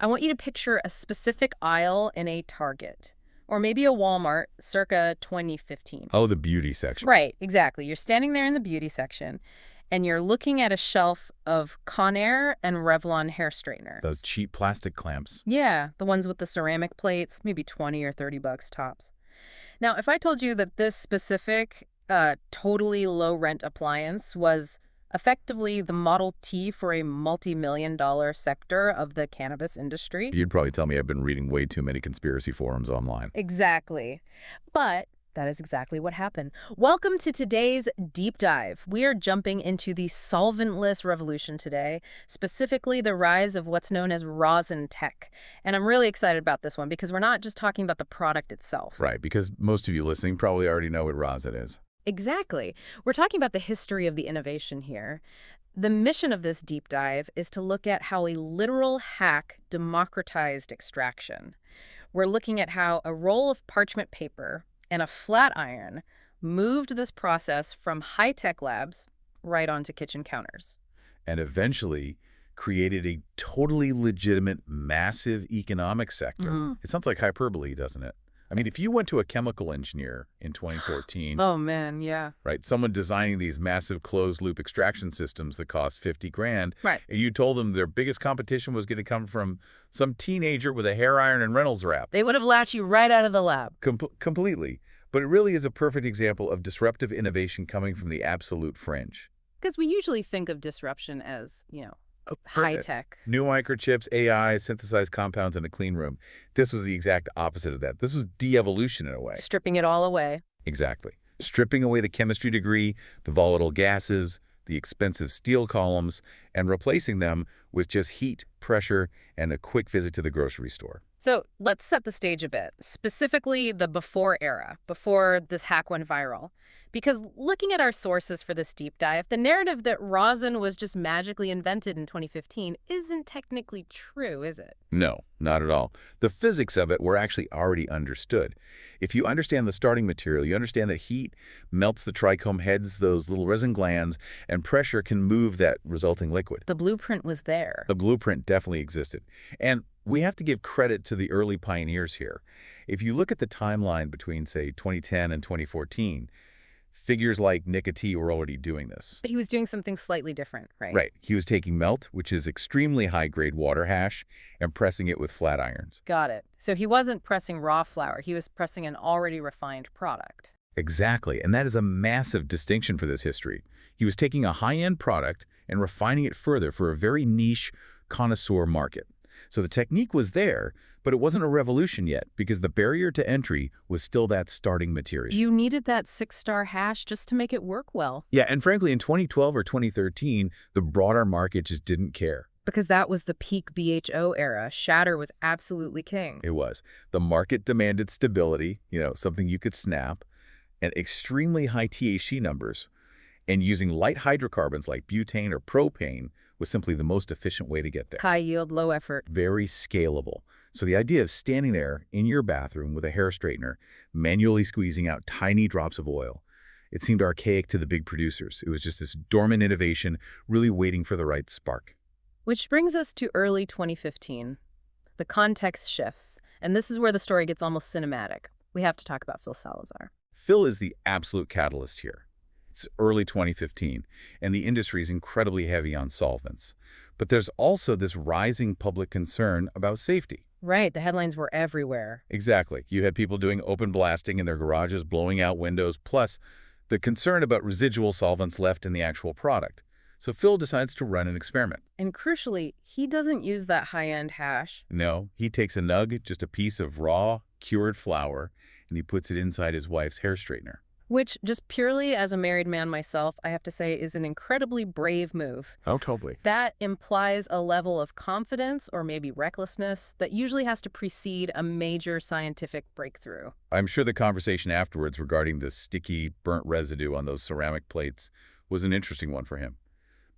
I want you to picture a specific aisle in a Target, or maybe a Walmart circa 2015. Oh, the beauty section. Right, exactly. You're standing there in the beauty section, and you're looking at a shelf of Conair and Revlon hair straighteners. Those cheap plastic clamps. Yeah, the ones with the ceramic plates, maybe 20 or 30 bucks tops. Now, if I told you that this specific, totally low-rent appliance was effectively the Model T for a multi-million-dollar sector of the cannabis industry. You'd probably tell me I've been reading way too many conspiracy forums online. Exactly. But that is exactly what happened. Welcome to today's deep dive. We are jumping into the solventless revolution today, specifically the rise of what's known as rosin tech. And I'm really excited about this one because we're not just talking about the product itself. Right, because most of you listening probably already know what rosin is. Exactly. We're talking about the history of the innovation here. The mission of this deep dive is to look at how a literal hack democratized extraction. We're looking at how a roll of parchment paper and a flat iron moved this process from high-tech labs right onto kitchen counters. And eventually created a totally legitimate, massive economic sector. It sounds like hyperbole, doesn't it? I mean, if you went to a chemical engineer in 2014, Oh, man, yeah. right, someone designing these massive closed-loop extraction systems that cost 50 grand, Right. and you told them their biggest competition was going to come from some teenager with a hair iron and Reynolds wrap. They would have latched you right out of the lab. Completely. But it really is a perfect example of disruptive innovation coming from the absolute fringe. Because we usually think of disruption as, high-tech. New microchips, AI, synthesized compounds in a clean room. This was the exact opposite of that. This was de-evolution in a way. Stripping it all away. Exactly. Stripping away the chemistry degree, the volatile gases, the expensive steel columns, and replacing them with just heat, pressure, and a quick visit to the grocery store. So let's set the stage a bit, specifically the before era, before this hack went viral. Because looking at our sources for this deep dive, the narrative that rosin was just magically invented in 2015 isn't technically true, is it? No, not at all. The physics of it were actually already understood. If you understand the starting material, you understand that heat melts the trichome heads, those little resin glands, and pressure can move that resulting liquid. The blueprint was there. The blueprint definitely existed. And we have to give credit to the early pioneers here. If you look at the timeline between, say, 2010 and 2014, figures like Nick T were already doing this. But he was doing something slightly different, right? Right. He was taking melt, which is extremely high-grade water hash, and pressing it with flat irons. Got it. So he wasn't pressing raw flour. He was pressing an already refined product. Exactly. And that is a massive distinction for this history. He was taking a high-end product and refining it further for a very niche connoisseur market. So the technique was there, but it wasn't a revolution yet because the barrier to entry was still that starting material. You needed that 6-star hash just to make it work well. Yeah, and frankly, in 2012 or 2013, the broader market just didn't care. Because that was the peak BHO era. Shatter was absolutely king. It was. The market demanded stability, something you could snap, and extremely high THC numbers. And using light hydrocarbons like butane or propane was simply the most efficient way to get there. High yield, low effort. Very scalable. So the idea of standing there in your bathroom with a hair straightener, manually squeezing out tiny drops of oil, it seemed archaic to the big producers. It was just this dormant innovation really waiting for the right spark. Which brings us to early 2015. The context shifts. And this is where the story gets almost cinematic. We have to talk about Phil Salazar. Phil is the absolute catalyst here. It's early 2015, and the industry is incredibly heavy on solvents. But there's also this rising public concern about safety. Right, the headlines were everywhere. Exactly. You had people doing open blasting in their garages, blowing out windows, plus the concern about residual solvents left in the actual product. So Phil decides to run an experiment. And crucially, he doesn't use that high-end hash. No, he takes a nug, just a piece of raw, cured flour, and he puts it inside his wife's hair straightener. Which, just purely as a married man myself, I have to say is an incredibly brave move. Oh, totally. That implies a level of confidence or maybe recklessness that usually has to precede a major scientific breakthrough. I'm sure the conversation afterwards regarding the sticky, burnt residue on those ceramic plates was an interesting one for him.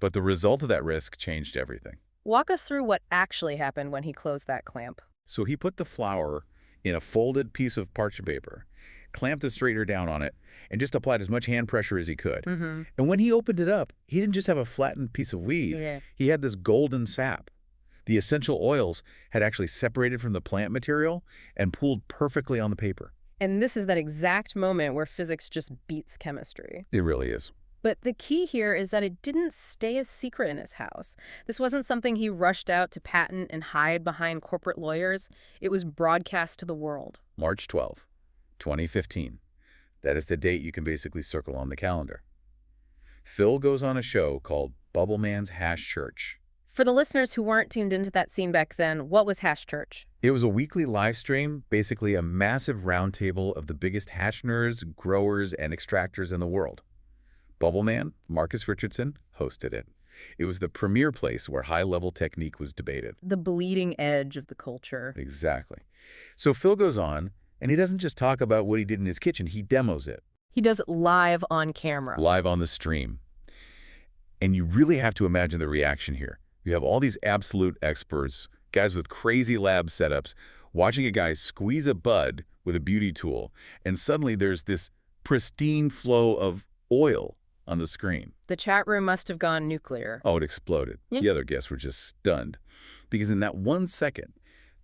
But the result of that risk changed everything. Walk us through what actually happened when he closed that clamp. So he put the flour in a folded piece of parchment paper, clamped the straightener down on it, and just applied as much hand pressure as he could. And when he opened it up, he didn't just have a flattened piece of weed. Yeah. He had this golden sap. The essential oils had actually separated from the plant material and pooled perfectly on the paper. And this is that exact moment where physics just beats chemistry. It really is. But the key here is that it didn't stay a secret in his house. This wasn't something he rushed out to patent and hide behind corporate lawyers. It was broadcast to the world. March 12, 2015. That is the date you can basically circle on the calendar. Phil goes on a show called Bubbleman's Hash Church. For the listeners who weren't tuned into that scene back then, what was Hash Church? It was a weekly live stream, basically a massive roundtable of the biggest hash nerds, growers, and extractors in the world. Bubbleman, Marcus Richardson, hosted it. It was the premier place where high-level technique was debated. The bleeding edge of the culture. Exactly. So Phil goes on, and he doesn't just talk about what he did in his kitchen, he demos it. He does it live on camera. Live on the stream. And you really have to imagine the reaction here. You have all these absolute experts, guys with crazy lab setups, watching a guy squeeze a bud with a beauty tool, and suddenly there's this pristine flow of oil on the screen. The chat room must have gone nuclear. Oh, it exploded. The other guests were just stunned. Because in that 1 second,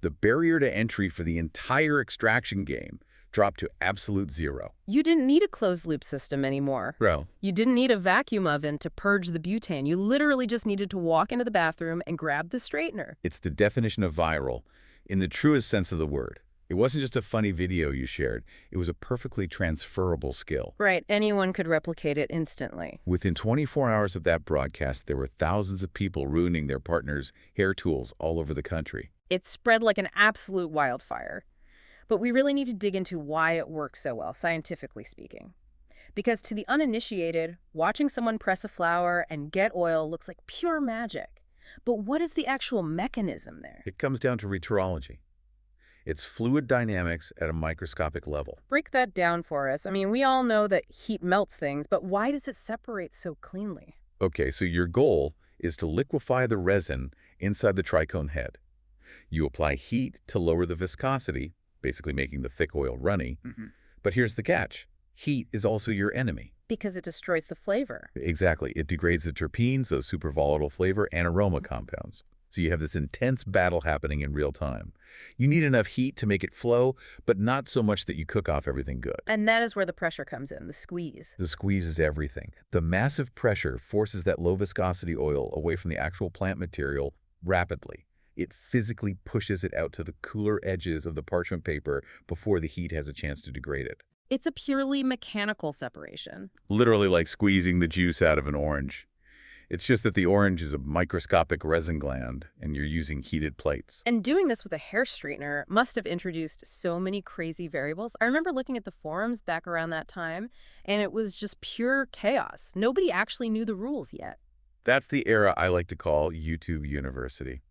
the barrier to entry for the entire extraction game dropped to absolute zero. You didn't need a closed-loop system anymore. Bro. You didn't need a vacuum oven to purge the butane. You literally just needed to walk into the bathroom and grab the straightener. It's the definition of viral in the truest sense of the word. It wasn't just a funny video you shared. It was a perfectly transferable skill. Right, anyone could replicate it instantly. Within 24 hours of that broadcast, there were thousands of people ruining their partners' hair tools all over the country. It spread like an absolute wildfire. But we really need to dig into why it works so well, scientifically speaking. Because to the uninitiated, watching someone press a flower and get oil looks like pure magic. But what is the actual mechanism there? It comes down to meteorology. It's fluid dynamics at a microscopic level. Break that down for us. I mean, we all know that heat melts things, but why does it separate so cleanly? Okay, so your goal is to liquefy the resin inside the tricone head. You apply heat to lower the viscosity, basically making the thick oil runny. But here's the catch. Heat is also your enemy. Because it destroys the flavor. Exactly. It degrades the terpenes, those super volatile flavor and aroma compounds. So you have this intense battle happening in real time. You need enough heat to make it flow, but not so much that you cook off everything good. And that is where the pressure comes in, the squeeze. The squeeze is everything. The massive pressure forces that low viscosity oil away from the actual plant material rapidly. It physically pushes it out to the cooler edges of the parchment paper before the heat has a chance to degrade it. It's a purely mechanical separation. Literally like squeezing the juice out of an orange. It's just that the orange is a microscopic resin gland, and you're using heated plates. And doing this with a hair straightener must have introduced so many crazy variables. I remember looking at the forums back around that time, and it was just pure chaos. Nobody actually knew the rules yet. That's the era I like to call YouTube University.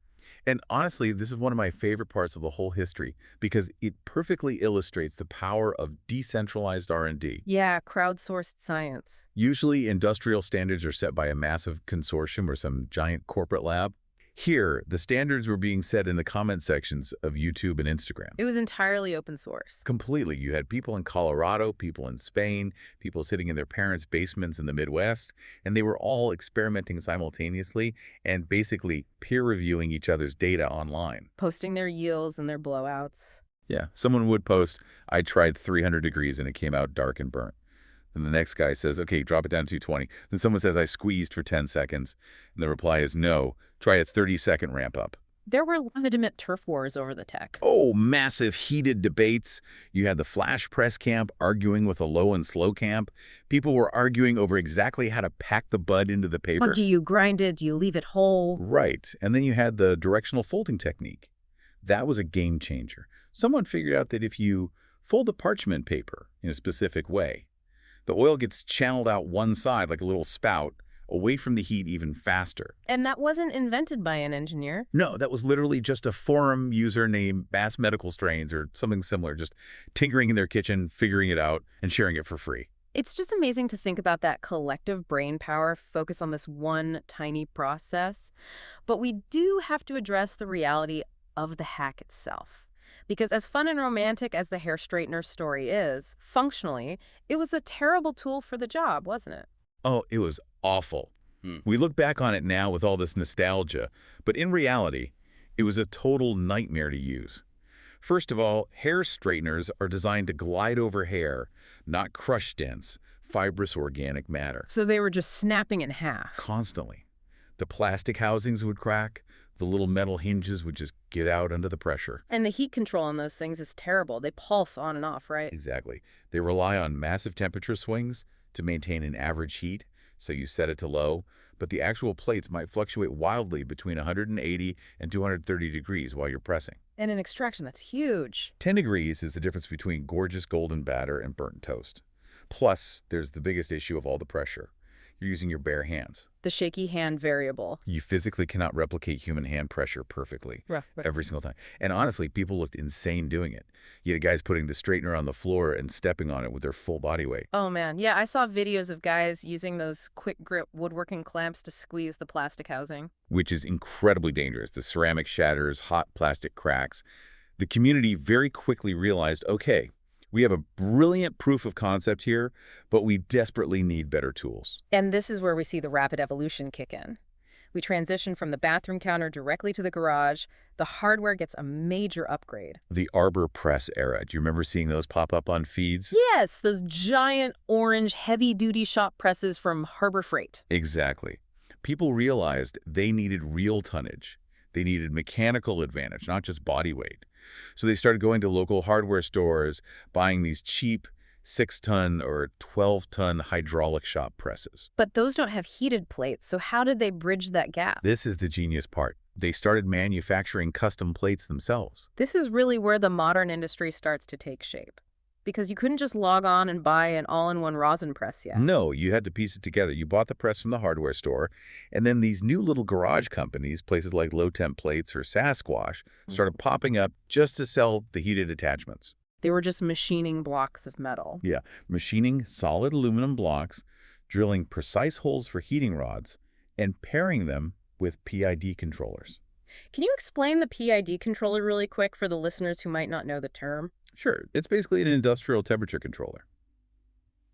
And honestly, this is one of my favorite parts of the whole history because it perfectly illustrates the power of decentralized R&D. Yeah, crowdsourced science. Usually, industrial standards are set by a massive consortium or some giant corporate lab. Here, the standards were being set in the comment sections of YouTube and Instagram. It was entirely open source. Completely. You had people in Colorado, people in Spain, people sitting in their parents' basements in the Midwest, and they were all experimenting simultaneously and basically peer-reviewing each other's data online. Posting their yields and their blowouts. Yeah, someone would post, I tried 300 degrees and it came out dark and burnt. Then the next guy says, okay, drop it down to 220. Then someone says, I squeezed for 10 seconds. And the reply is, no, try a 30-second ramp up. There were legitimate turf wars over the tech. Oh, massive heated debates. You had the flash press camp arguing with the low and slow camp. People were arguing over exactly how to pack the bud into the paper. Well, do you grind it? Do you leave it whole? Right. And then you had the directional folding technique. That was a game changer. Someone figured out that if you fold the parchment paper in a specific way, the oil gets channeled out one side like a little spout, away from the heat even faster. And that wasn't invented by an engineer. No, that was literally just a forum user named Bass Medical Strains or something similar, just tinkering in their kitchen, figuring it out, and sharing it for free. It's just amazing to think about that collective brain power focus on this one tiny process. But we do have to address the reality of the hack itself. Because as fun and romantic as the hair straightener story is, functionally, it was a terrible tool for the job, wasn't it? Oh, it was awful. We look back on it now with all this nostalgia, but in reality, It was a total nightmare to use. First of all, hair straighteners are designed to glide over hair, not crush dense, fibrous organic matter. So they were just snapping in half. Constantly. The plastic housings would crack, the little metal hinges would just get out under the pressure. And the heat control on those things is terrible. They pulse on and off, right? Exactly. They rely on massive temperature swings to maintain an average heat, so you set it to low, but the actual plates might fluctuate wildly between 180 and 230 degrees while you're pressing. And an extraction, that's huge. 10 degrees is the difference between gorgeous golden batter and burnt toast. Plus, there's the biggest issue of all the pressure. You're using your bare hands. The shaky hand variable. You physically cannot replicate human hand pressure perfectly Right. every single time. And honestly, people looked insane doing it. You had guys putting the straightener on the floor and stepping on it with their full body weight. Oh, man. Yeah, I saw videos of guys using those quick grip woodworking clamps to squeeze the plastic housing. Which is incredibly dangerous. The ceramic shatters, hot plastic cracks. The community very quickly realized, okay, we have a brilliant proof of concept here, but we desperately need better tools. And this is where we see the rapid evolution kick in. We transition from the bathroom counter directly to the garage. The hardware gets a major upgrade. The arbor press era. Do you remember seeing those pop up on feeds? Yes, those giant orange heavy-duty shop presses from Harbor Freight. Exactly. People realized they needed real tonnage. They needed mechanical advantage, not just body weight. So they started going to local hardware stores, buying these cheap 6-ton or 12-ton hydraulic shop presses. But those don't have heated plates, so how did they bridge that gap? This is the genius part. They started manufacturing custom plates themselves. This is really where the modern industry starts to take shape. Because you couldn't just log on and buy an all-in-one rosin press yet. No, you had to piece it together. You bought the press from the hardware store, and then these new little garage companies, places like Low Temp Plates or Sasquatch, started popping up just to sell the heated attachments. They were just machining blocks of metal. Yeah, machining solid aluminum blocks, drilling precise holes for heating rods, and pairing them with PID controllers. Can you explain the PID controller really quick for the listeners who might not know the term? Sure, it's basically an industrial temperature controller.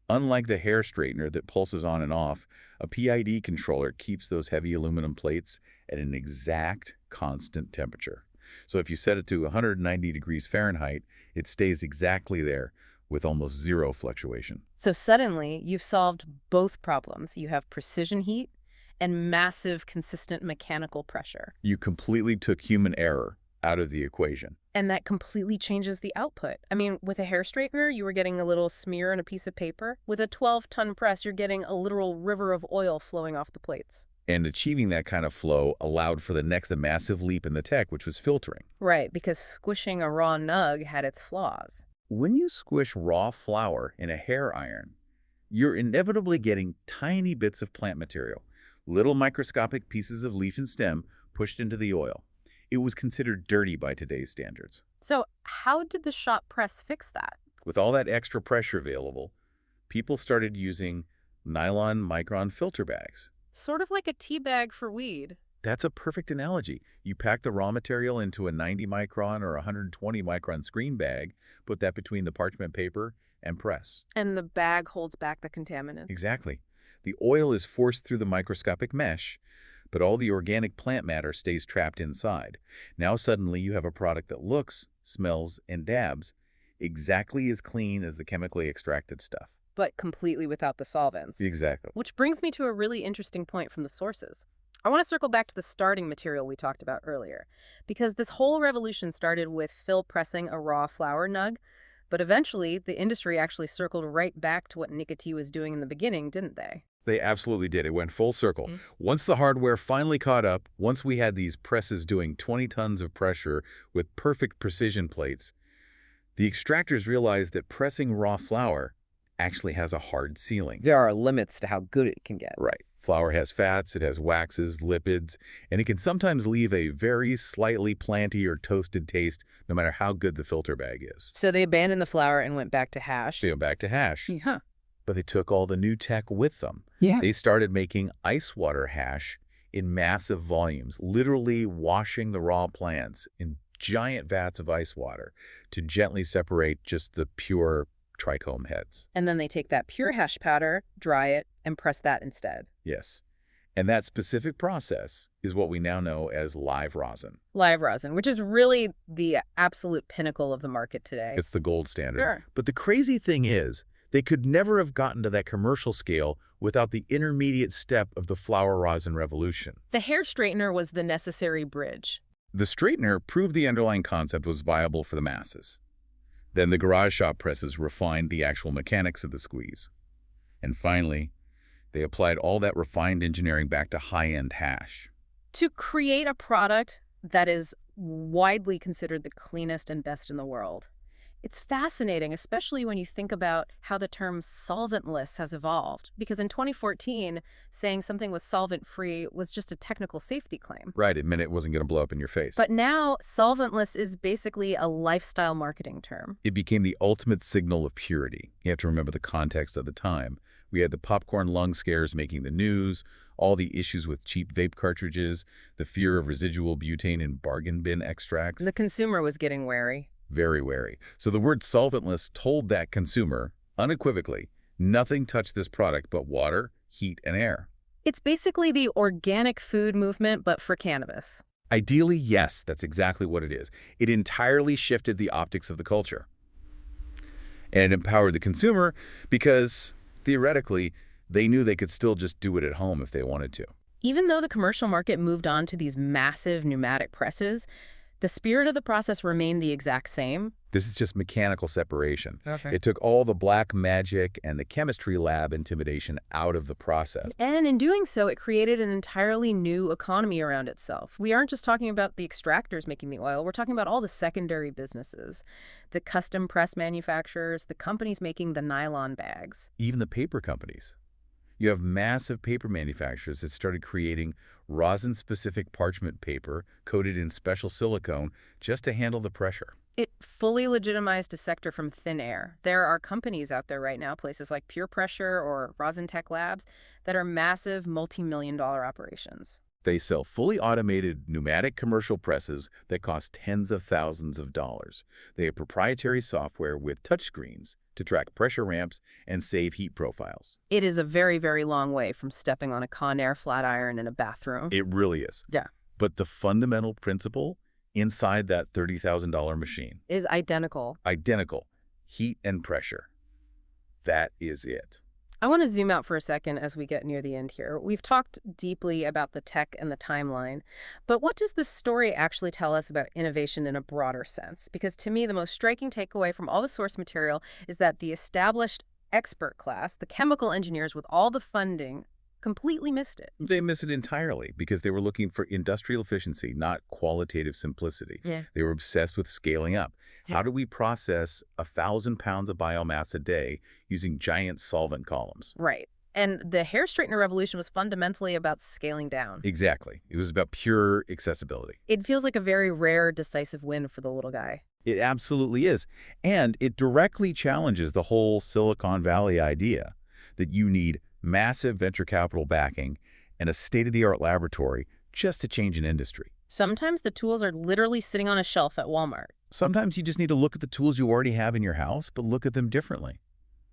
Unlike the hair straightener that pulses on and off, a PID controller keeps those heavy aluminum plates at an exact constant temperature. So if you set it to 190 degrees Fahrenheit, it stays exactly there with almost zero fluctuation. So suddenly, you've solved both problems. You have precision heat and massive, consistent mechanical pressure. You completely took human error out of the equation. And that completely changes the output. I mean, with a hair straightener, you were getting a little smear on a piece of paper. With a 12-ton press, you're getting a literal river of oil flowing off the plates. And achieving that kind of flow allowed for the next massive leap in the tech, which was filtering. Right, because squishing a raw nug had its flaws. When you squish raw flour in a hair iron, you're inevitably getting tiny bits of plant material, little microscopic pieces of leaf and stem pushed into the oil. It was considered dirty by today's standards. So how did the shop press fix that? With all that extra pressure available, people started using nylon micron filter bags. Sort of like a tea bag for weed. That's a perfect analogy. You pack the raw material into a 90 micron or 120 micron screen bag, put that between the parchment paper, and press. And the bag holds back the contaminants. Exactly. The oil is forced through the microscopic mesh, but all the organic plant matter stays trapped inside. Now suddenly you have a product that looks, smells, and dabs exactly as clean as the chemically extracted stuff. But completely without the solvents. Exactly. Which brings me to a really interesting point from the sources. I want to circle back to the starting material we talked about earlier, because this whole revolution started with Phil pressing a raw flour nug, but eventually the industry actually circled right back to what Nicotine was doing in the beginning, didn't they? They absolutely did. It went full circle. Once the hardware finally caught up, once we had these presses doing 20 tons of pressure with perfect precision plates, the extractors realized that pressing raw flour actually has a hard ceiling. There are limits to how good it can get. Right. Flour has fats, it has waxes, lipids, and it can sometimes leave a very slightly planty or toasted taste no matter how good the filter bag is. So they abandoned the flour and went back to hash. They go back to hash. Yeah. But they took all the new tech with them. Yeah. They started making ice water hash in massive volumes, literally washing the raw plants in giant vats of ice water to gently separate just the pure trichome heads. And then they take that pure hash powder, dry it, and press that instead. Yes. And that specific process is what we now know as live rosin. Live rosin, which is really the absolute pinnacle of the market today. It's the gold standard. Sure. But the crazy thing is, they could never have gotten to that commercial scale without the intermediate step of the flower rosin revolution. The hair straightener was the necessary bridge. The straightener proved the underlying concept was viable for the masses. Then the garage shop presses refined the actual mechanics of the squeeze. And finally, they applied all that refined engineering back to high-end hash. To create a product that is widely considered the cleanest and best in the world. It's fascinating, especially when you think about how the term solventless has evolved. Because in 2014, saying something was solvent-free was just a technical safety claim. Right, it meant it wasn't going to blow up in your face. But now, solventless is basically a lifestyle marketing term. It became the ultimate signal of purity. You have to remember the context of the time. We had the popcorn lung scares making the news, all the issues with cheap vape cartridges, the fear of residual butane in bargain bin extracts. The consumer was getting wary. Very wary. So the word solventless told that consumer, unequivocally, nothing touched this product but water, heat, and air. It's basically the organic food movement, but for cannabis. Ideally, yes, that's exactly what it is. It entirely shifted the optics of the culture. And it empowered the consumer because, theoretically, they knew they could still just do it at home if they wanted to. Even though the commercial market moved on to these massive pneumatic presses, the spirit of the process remained the exact same. This is just mechanical separation. Okay. It took all the black magic and the chemistry lab intimidation out of the process. And in doing so, it created an entirely new economy around itself. We aren't just talking about the extractors making the oil. We're talking about all the secondary businesses, the custom press manufacturers, the companies making the nylon bags. Even the paper companies. You have massive paper manufacturers that started creating rosin-specific parchment paper coated in special silicone just to handle the pressure. It fully legitimized a sector from thin air. There are companies out there right now, places like Pure Pressure or Rosin Tech Labs, that are massive multi-million-dollar operations. They sell fully automated pneumatic commercial presses that cost tens of thousands of dollars. They have proprietary software with touchscreens to track pressure ramps and save heat profiles. It is a very, very long way from stepping on a Conair flat iron in a bathroom. It really is. Yeah. But the fundamental principle inside that $30,000 machine Is identical. identical. Heat and pressure. That is it. I want to zoom out for a second as we get near the end here. We've talked deeply about the tech and the timeline, but what does this story actually tell us about innovation in a broader sense? Because to me, the most striking takeaway from all the source material is that the established expert class, the chemical engineers with all the funding, completely missed it. They miss it entirely because they were looking for industrial efficiency, not qualitative simplicity. Yeah. They were obsessed with scaling up. Yeah. How do we process 1,000 pounds of biomass a day using giant solvent columns? Right. And the hair straightener revolution was fundamentally about scaling down. Exactly. It was about pure accessibility. It feels like a very rare, decisive win for the little guy. It absolutely is. And it directly challenges the whole Silicon Valley idea that you need massive venture capital backing and a state-of-the-art laboratory just to change an industry. Sometimes the tools are literally sitting on a shelf at Walmart. Sometimes you just need to look at the tools you already have in your house, but look at them differently.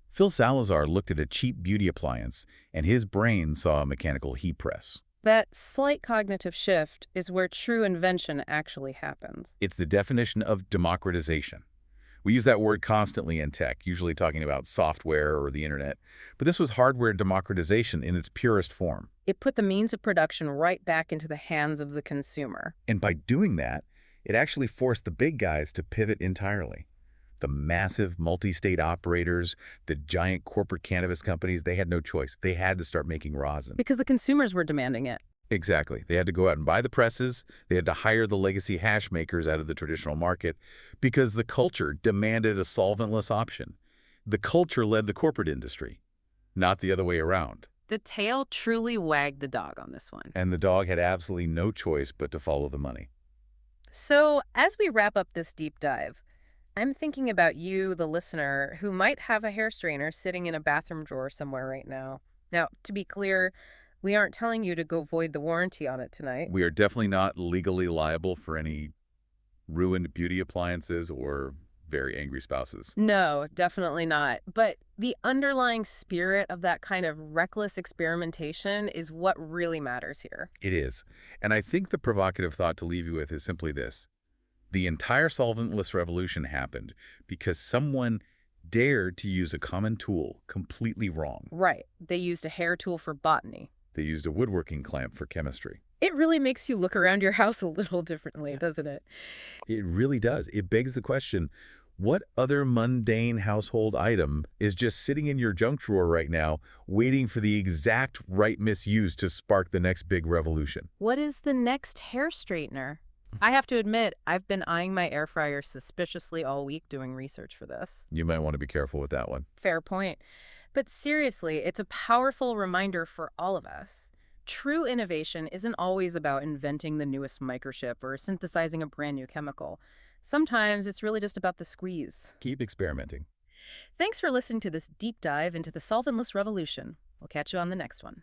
Phil Salazar looked at a cheap beauty appliance, and his brain saw a mechanical heat press. That slight cognitive shift is where true invention actually happens. It's the definition of democratization. We use that word constantly in tech, usually talking about software or the internet, but this was hardware democratization in its purest form. It put the means of production right back into the hands of the consumer. And by doing that, it actually forced the big guys to pivot entirely. The massive multi-state operators, the giant corporate cannabis companies, they had no choice. They had to start making rosin. Because the consumers were demanding it. Exactly. They had to go out and buy the presses. They had to hire the legacy hash makers out of the traditional market because the culture demanded a solventless option. The culture led the corporate industry, not the other way around. The tail truly wagged the dog on this one. And the dog had absolutely no choice but to follow the money. So, as we wrap up this deep dive, I'm thinking about you, the listener, who might have a hair straightener sitting in a bathroom drawer somewhere right now. Now, to be clear, we aren't telling you to go void the warranty on it tonight. We are definitely not legally liable for any ruined beauty appliances or very angry spouses. No, definitely not. But The underlying spirit of that kind of reckless experimentation is what really matters here. It is. And I think the provocative thought to leave you with is simply this. The entire solventless revolution happened because someone dared to use a common tool completely wrong. Right. They used a hair tool for botany. They used a woodworking clamp for chemistry. It really makes you look around your house a little differently, doesn't it? It really does. It begs the question, what other mundane household item is just sitting in your junk drawer right now, waiting for the exact right misuse to spark the next big revolution? What is the next hair straightener? I have to admit, I've been eyeing my air fryer suspiciously all week doing research for this. You might want to be careful with that one. Fair point. But seriously, it's a powerful reminder for all of us. True innovation isn't always about inventing the newest microchip or synthesizing a brand new chemical. Sometimes it's really just about the squeeze. Keep experimenting. Thanks for listening to this deep dive into the solventless revolution. We'll catch you on the next one.